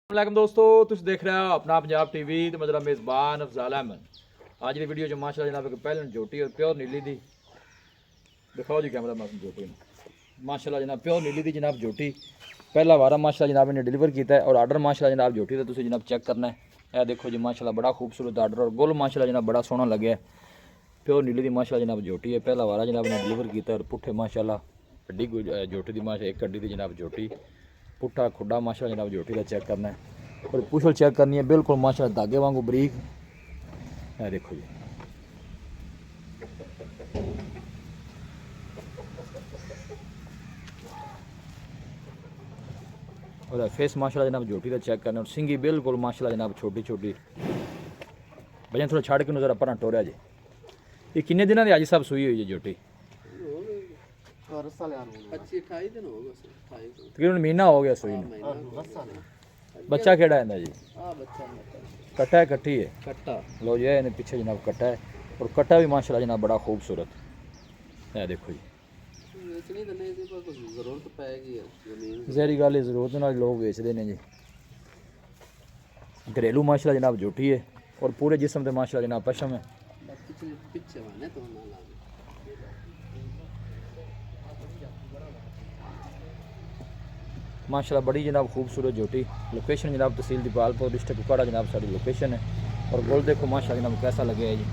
वालेकुम दोस्तों, तुम देख रहे हो अपना पंजाब टीवी तो मेरा मेज़बान अफजाल अहमद। आज की वीडियो जो माशाल्लाह जनाब एक पहले झोटी और प्योर नीली दी दिखाओ जी कैमरा मासूम झोटी माशाल्लाह जनाब प्योर नीली दी जनाब झोटी पहला वारा माशाल्लाह जनाब ने डिलीवर किया है और आर्डर माशाल्लाह जनाब झोटी का तुम जनाब चेक करना है। यह देखो जी माशाल्लाह बड़ा खूबसूरत आर्डर और गुल माशाल्लाह जनाब बड़ा सोहना लगे। प्योर नीली दी माशाल्लाह जनाब झोटी है, पहला वारा जनाब ने डिलीवर किया और पुट्ठे माशाल्लाह हड्डी झोटी की माशा एक हड्डी की जनाब झोटी पुट्ठा खुडा माशाल्लाह जनाब झोटी का चेक करना है और पुछल चेक करनी है बिल्कुल माशाल्लाह धागे वांगू बरीक है। देखो जी और फेस माशाल्लाह जनाब झोटी का चेक करना और सिंगी बिल्कुल माशाल्लाह जनाब छोटी छोटी भजन थोड़ा छाड़ के नजर अपना टोरिया जी। ये किन्ने दिनों की आज सब सुई हुई है झोटी? तकरीबन महीना हो गया सुई ने। बच्चा केड़ा है जी? कट्टा है कट्टी है कट्टा। लो जी इन्हें पीछे जनाब कट्टा है और कट्टा भी माशाल्लाह जनाब बड़ा खूबसूरत है। देखो जी जहरी गल है जरूरत नाल लोग बेचते हैं जी। घरेलू माशाल्लाह जनाब झूठी है और पूरे जिस्म से माशाल्लाह जनाब पशम है। माशाल्लाह बड़ी जनाब खूबसूरत झोटी। लोकेशन जनाब तहसील दीपालपुर डिस्ट्रिक्ट कुपवाड़ा जनाब साड़ी लोकेशन है और गोल देखो माशाल्लाह जनाब कैसा लगे है जी।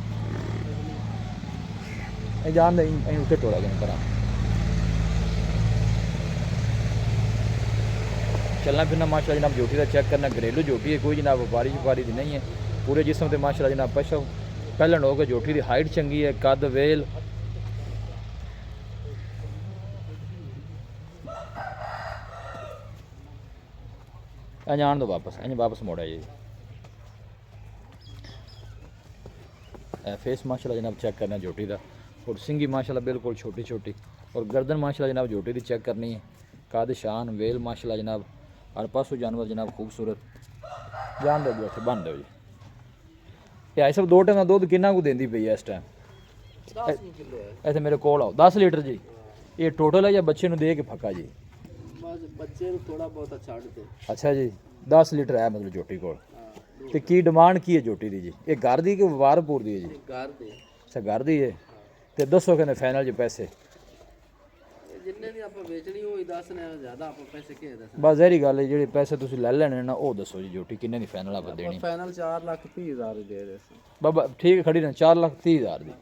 जान दे उत्ते टोड़ा गया करा चलना फिरना माशाल्लाह जनाब झोटी का चेक करना। घरेलू झोटी है, कोई जनाब व्यापारी व्यापारी की नहीं है। पूरे जिस्म से माशाल्लाह जनाब पशम पहलन हो गए। झोटी की हाइट चंगी है, कद वेल जान दो वापस मोड़ा जी। फेस माशाल्लाह जनाब चेक करना झोटी का और सिंगी माशाल्लाह बिल्कुल छोटी छोटी और गर्दन माशाल्लाह जनाब झोटी की चेक करनी है। कद शान वेल माशाल्लाह जनाब हर पासों जानवर जनाब खूबसूरत। जान दो जी बन दो जी। ये सब दो टाइम दुध किन्ना को देंदी पई है इस टाइम? ऐसे मेरे को आओ 10 लीटर जी। ये टोटल है या बच्चे दे के फक्का जी? बच्चे थोड़ा बहुत छाड़ते। अच्छा जी 10 लीटर है मतलब झोटी को। तो की डिमांड की है झोटी की जी? ये घर दी कि वारपुर दी है जी? घर दी। अच्छा घर दी है। तो दसो कहते फाइनल जी पैसे जिन्ने दी आप बेचनी होई दस ने ज्यादा आप पैसे के दस। बस जहरी गल है जेडे पैसे तुसीं ले लेने ना वो दसो जी झोटी किन्ने दी फाइनल आप देनी? फाइनल 4,30,000 दे दे। बाबा ठीक है खड़ी ना 4,30,000 दी।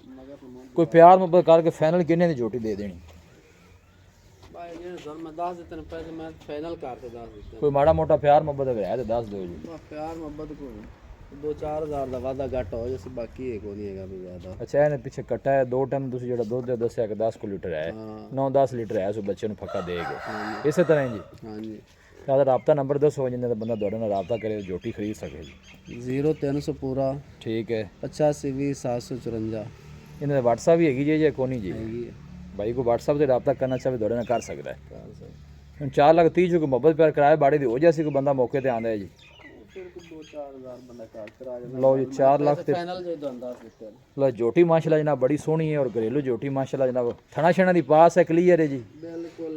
कोई प्यार मोहब्बत करके फाइनल किन्ने दी झोटी दे देनी? भाई ये सर मैं 10 देते पैसे मैं फाइनल करते 10 देते। कोई माड़ा मोटा प्यार मोहब्बत अगर है तो दस दो जी। प्यार मोहब्बत को 2-4 हज़ार का वादा घट हो जैसे बाकी है कोई नहीं है भी ज्यादा। अच्छा इन्हें पीछे कट्टा है दो टाइम तुसीं जेड़ा दुध दस्या कि 10 लीटर है 9-10 लीटर है सो बच्चे ਨੂੰ फक्का देगे इस तरह जी। हां जी ਤਾਂ ਰਾਬਤਾ ਨੰਬਰ ਦੱਸੋ ਜਿੰਨੇ ਦਾ ਬੰਦਾ ਤੁਹਾਡੇ ਨਾਲ ਰਾਬਤਾ ਕਰੇ ਝੋਟੀ ਖਰੀਦ ਸਕੇ ਜੀ। 0300 पूरा ठीक है 8520 ਇਹਨਾਂ ਦਾ WhatsApp ਵੀ ਹੈਗੀ ਜੀ ਜਾਂ ਕੋਈ ਨਹੀਂ ਜੀ? ਹੈਗੀ ਹੈ ਭਾਈ ਕੋ WhatsApp ਤੇ ਰਾਬਤਾ ਕਰਨਾ ਚਾਹੇ ਤੁਹਾਡੇ ਨਾਲ ਕਰ ਸਕਦਾ ਹੈ। ਹੁਣ 4,30,000 ਜੋ ਮੁਹੱਬਤ ਪਿਆਰ ਕਿਰਾਏ ਬਾੜੇ ਦੀ ਹੋ ਜਾਸੀ ਕੋਈ ਬੰਦਾ ਮੌਕੇ ਤੇ ਆਂਦਾ ਹੈ ਜੀ। ਫਿਰ 2-4 ਹਜ਼ਾਰ ਬੰਦਾ ਕਰ ਕਰਾ ਜਾਂਦਾ। ਲਓ ਜੀ 4 ਲੱਖ ਤੇ फाइनल जो दो अंदाज देते हैं। ਲਓ ਝੋਟੀ ਮਾਸ਼ਾਅੱਲਾ ਜਨਾਬ ਬੜੀ ਸੋਹਣੀ ਹੈ और घरेलू ਝੋਟੀ ਮਾਸ਼ਾਅੱਲਾ ਜਨਾਬ ਥਣਾ ਛਣਾ ਦੀ ਪਾਸ ਹੈ ਕਲੀਅਰ ਹੈ ਜੀ बिल्कुल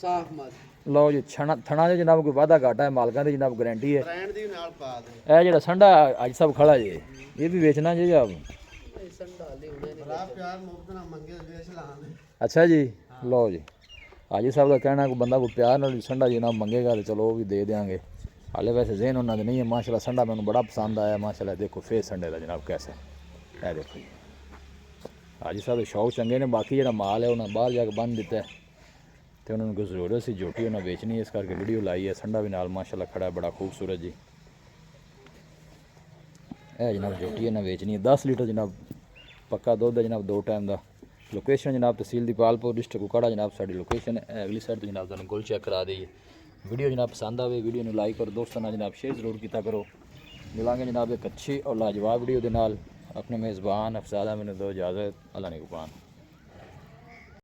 साफ मत ਲਓ ਜੀ ਥਣਾ ਦੇ ਜਨਾਬ ਕੋਈ ਵਾਧਾ ਘਾਟਾ ਹੈ ਮਾਲਕਾਂ ਦੀ ਜਨਾਬ ਗਾਰੰਟੀ ਹੈ। ब्रांड दी नाल पा दे। ਇਹ ਜਿਹੜਾ ਸੰਡਾ ਅੱਜ ਸਭ ਖੜਾ ਜੀ ਇਹ ਵੀ ਵੇਚਣਾ ਜੀ ਆਪ? संडा ले होने नहीं बड़ा प्यार मोहब्बत ना मंगे बेच लाने। अच्छा जी लो जी हाजी साहब का कहना है कि बंदा कोई प्यार नाल संडा जी ना मंगेगा तो चलो वो भी दे देंगे। हाले वैसे जहन उन्होंने नहीं है माशाल्लाह संडा मैंने बड़ा पसंद आया माशाल्लाह। देखो फेस संडे का जनाब कैसा है देखो जी। हाजी साहब शौक चंगे ने बाकी जो माल है उन्हें बाहर जाके बन दिता है तो उन्होंने कोई जरूरत सी झोटी उन्हें बेचनी है इस करके वीडियो लाई है। संडा भी नाल माशाल्लाह खड़ा है बड़ा खूबसूरत जी। है जनाब झोटी इन्हें बेचनी है 10 लीटर जनाब पक्का दुध है जनाब 2 टाइम का। लोकेशन जनाब तहसील दीपालपुर डिस्ट्रिक्ट कुपवाड़ा जनाब साड़ी लोकेशन है। अगली साइड तो जनाब तुहानू गुल चेक करा दी है। वीडियो जनाब पसंद आए वीडियो में लाइक और दोस्तों नाल जनाब शेयर जरूर किया करो। मिलांगे जनाब एक अच्छी और लाजवाब वीडियो के नाल। अपने मेज़बान अफजाल मैंने दो इजाज़त। अल्लाह ने कुबान।